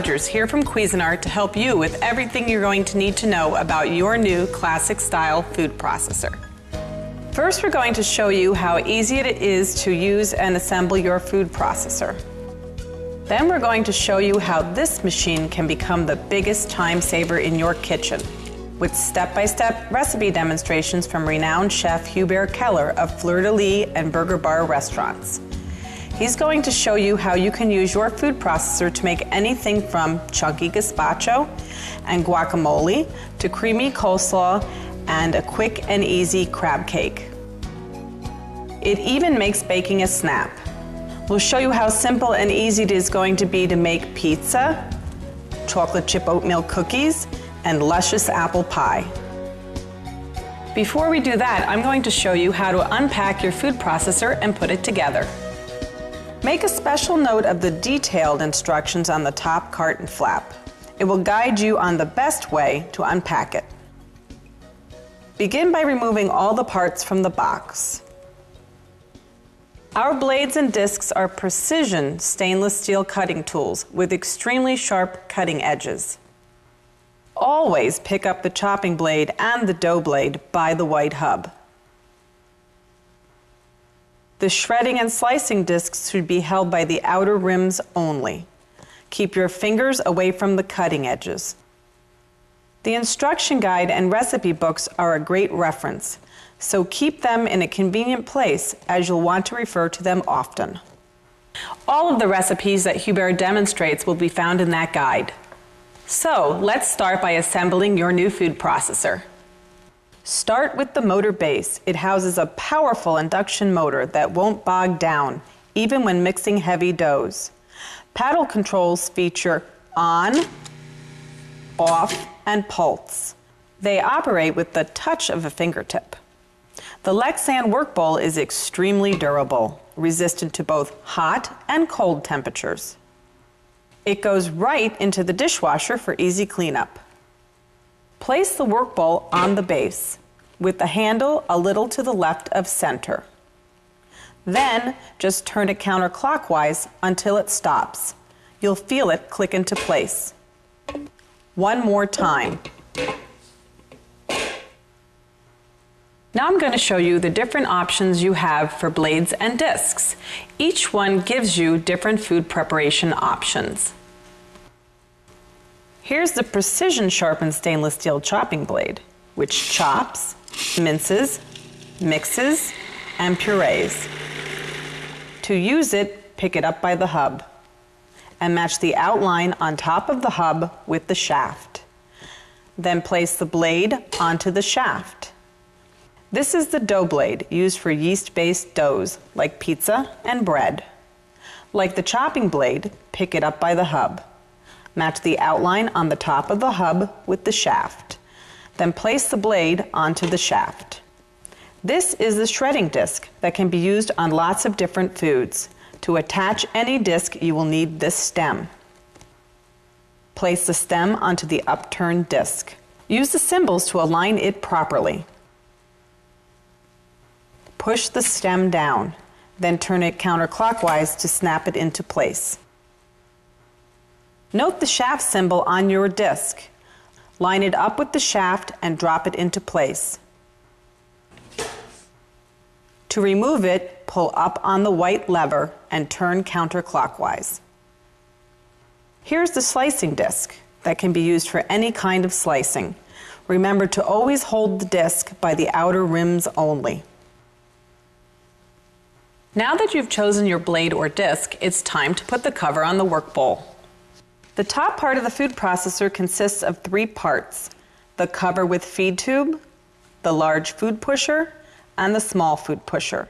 Rogers here from Cuisinart to help you with everything you're going to need to know about your new classic style food processor. First, we're going to show you how easy it is to use and assemble your food processor. Then we're going to show you how this machine can become the biggest time saver in your kitchen, with step-by-step recipe demonstrations from renowned chef Hubert Keller of Fleur de Lis and Burger Bar restaurants. He's going to show you how you can use your food processor to make anything from chunky gazpacho and guacamole to creamy coleslaw and a quick and easy crab cake. It even makes baking a snap. We'll show you how simple and easy it is going to be to make pizza, chocolate chip oatmeal cookies, and luscious apple pie. Before we do that, I'm going to show you how to unpack your food processor and put it together. Make a special note of the detailed instructions on the top carton flap. It will guide you on the best way to unpack it. Begin by removing all the parts from the box. Our blades and discs are precision stainless steel cutting tools with extremely sharp cutting edges. Always pick up the chopping blade and the dough blade by the white hub. The shredding and slicing discs should be held by the outer rims only. Keep your fingers away from the cutting edges. The instruction guide and recipe books are a great reference, so keep them in a convenient place as you'll want to refer to them often. All of the recipes that Hubert demonstrates will be found in that guide. So let's start by assembling your new food processor. Start with the motor base. It houses a powerful induction motor that won't bog down, even when mixing heavy doughs. Paddle controls feature on, off, and pulse. They operate with the touch of a fingertip. The Lexan work bowl is extremely durable, resistant to both hot and cold temperatures. It goes right into the dishwasher for easy cleanup. Place the work bowl on the base, with the handle a little to the left of center. Then, just turn it counterclockwise until it stops. You'll feel it click into place. One more time. Now I'm going to show you the different options you have for blades and discs. Each one gives you different food preparation options. Here's the precision sharpened stainless steel chopping blade, which chops, minces, mixes, and purees. To use it, pick it up by the hub and match the outline on top of the hub with the shaft. Then place the blade onto the shaft. This is the dough blade used for yeast-based doughs like pizza and bread. Like the chopping blade, pick it up by the hub. Match the outline on the top of the hub with the shaft. Then place the blade onto the shaft. This is the shredding disc that can be used on lots of different foods. To attach any disc, you will need this stem. Place the stem onto the upturned disc. Use the cymbals to align it properly. Push the stem down, then turn it counterclockwise to snap it into place. Note the shaft symbol on your disc. Line it up with the shaft and drop it into place. To remove it, pull up on the white lever and turn counterclockwise. Here's the slicing disc that can be used for any kind of slicing. Remember to always hold the disc by the outer rims only. Now that you've chosen your blade or disc, it's time to put the cover on the work bowl. The top part of the food processor consists of 3 parts: the cover with feed tube, the large food pusher, and the small food pusher.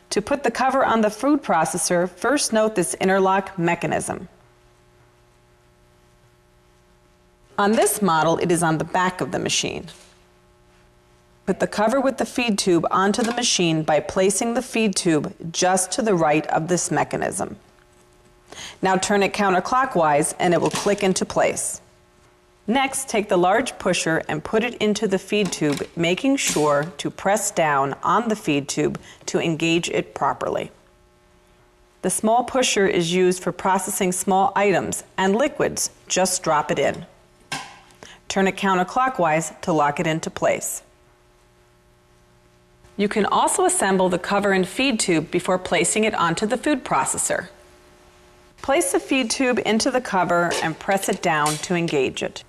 To put the cover on the food processor, first note this interlock mechanism. On this model, it is on the back of the machine. Put the cover with the feed tube onto the machine by placing the feed tube just to the right of this mechanism. Now turn it counterclockwise and it will click into place. Next, take the large pusher and put it into the feed tube, making sure to press down on the feed tube to engage it properly. The small pusher is used for processing small items and liquids. Just drop it in. Turn it counterclockwise to lock it into place. You can also assemble the cover and feed tube before placing it onto the food processor. Place the feed tube into the cover and press it down to engage it.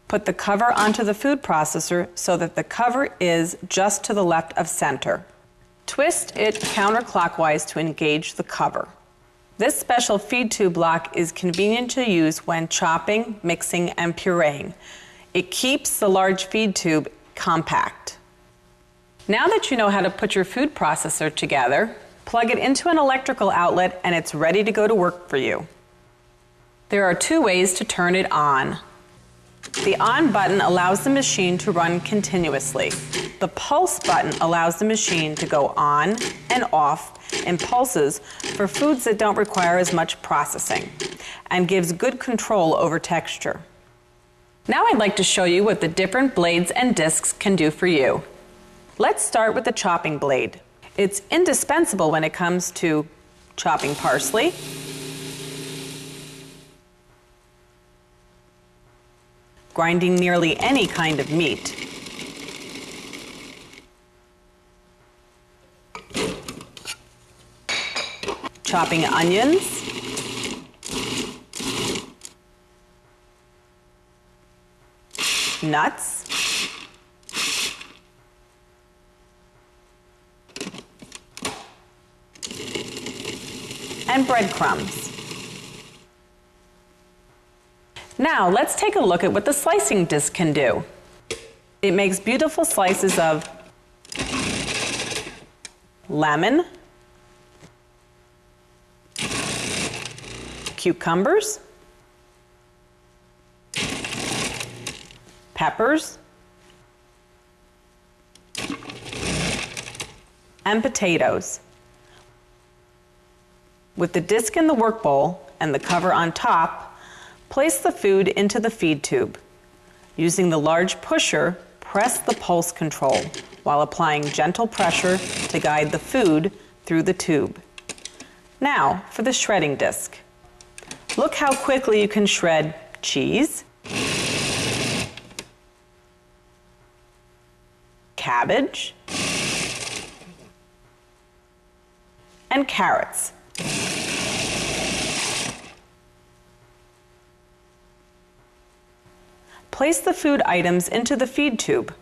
Put the cover onto the food processor so that the cover is just to the left of center. Twist it counterclockwise to engage the cover. This special feed tube lock is convenient to use when chopping, mixing, and pureeing. It keeps the large feed tube compact. Now that you know how to put your food processor together, plug it into an electrical outlet and it's ready to go to work for you. There are 2 ways to turn it on. The on button allows the machine to run continuously. The pulse button allows the machine to go on and off in pulses for foods that don't require as much processing and gives good control over texture. Now I'd like to show you what the different blades and discs can do for you. Let's start with the chopping blade. It's indispensable when it comes to chopping parsley, grinding nearly any kind of meat, chopping onions, nuts, and breadcrumbs. Now let's take a look at what the slicing disc can do. It makes beautiful slices of lemon, cucumbers, peppers, and potatoes. With the disc in the work bowl and the cover on top, place the food into the feed tube. Using the large pusher, press the pulse control while applying gentle pressure to guide the food through the tube. Now for the shredding disc. Look how quickly you can shred cheese, cabbage, and carrots. Place the food items into the feed tube.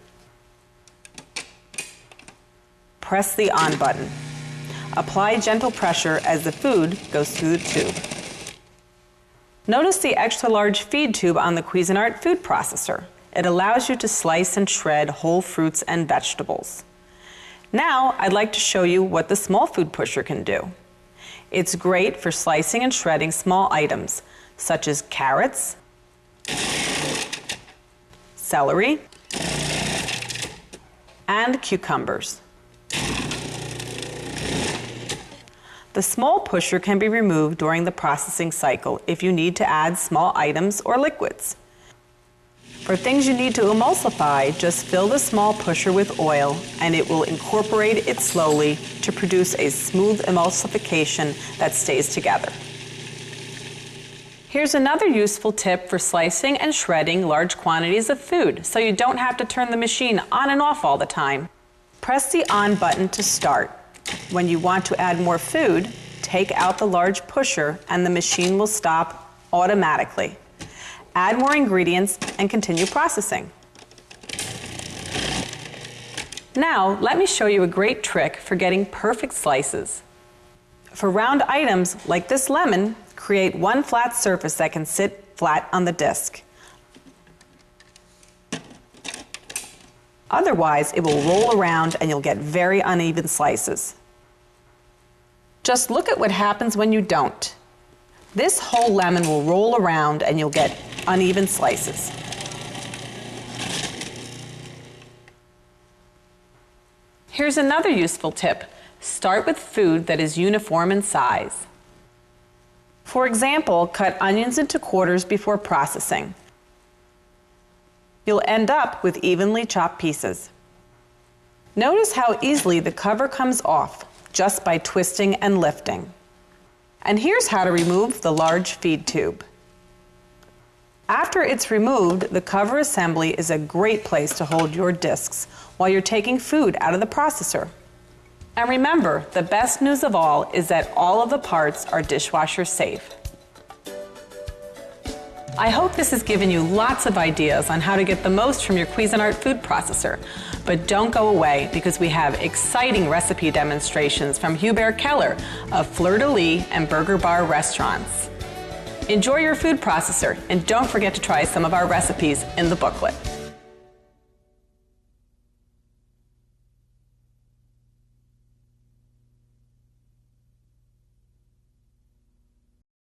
Press the on button. Apply gentle pressure as the food goes through the tube. Notice the extra large feed tube on the Cuisinart food processor. It allows you to slice and shred whole fruits and vegetables. Now I'd like to show you what the small food pusher can do. It's great for slicing and shredding small items such as carrots, celery, and cucumbers. The small pusher can be removed during the processing cycle if you need to add small items or liquids. For things you need to emulsify, just fill the small pusher with oil and it will incorporate it slowly to produce a smooth emulsification that stays together. Here's another useful tip for slicing and shredding large quantities of food so you don't have to turn the machine on and off all the time. Press the on button to start. When you want to add more food, take out the large pusher and the machine will stop automatically. Add more ingredients and continue processing. Now, let me show you a great trick for getting perfect slices. For round items like this lemon, create one flat surface that can sit flat on the disc. Otherwise, it will roll around and you'll get very uneven slices. Just look at what happens when you don't. This whole lemon will roll around and you'll get uneven slices. Here's another useful tip. Start with food that is uniform in size. For example, cut onions into quarters before processing. You'll end up with evenly chopped pieces. Notice how easily the cover comes off just by twisting and lifting. And here's how to remove the large feed tube. After it's removed, the cover assembly is a great place to hold your discs while you're taking food out of the processor. And remember, the best news of all is that all of the parts are dishwasher safe. I hope this has given you lots of ideas on how to get the most from your Cuisinart food processor. But don't go away, because we have exciting recipe demonstrations from Hubert Keller of Fleur de Lis and Burger Bar restaurants. Enjoy your food processor, and don't forget to try some of our recipes in the booklet.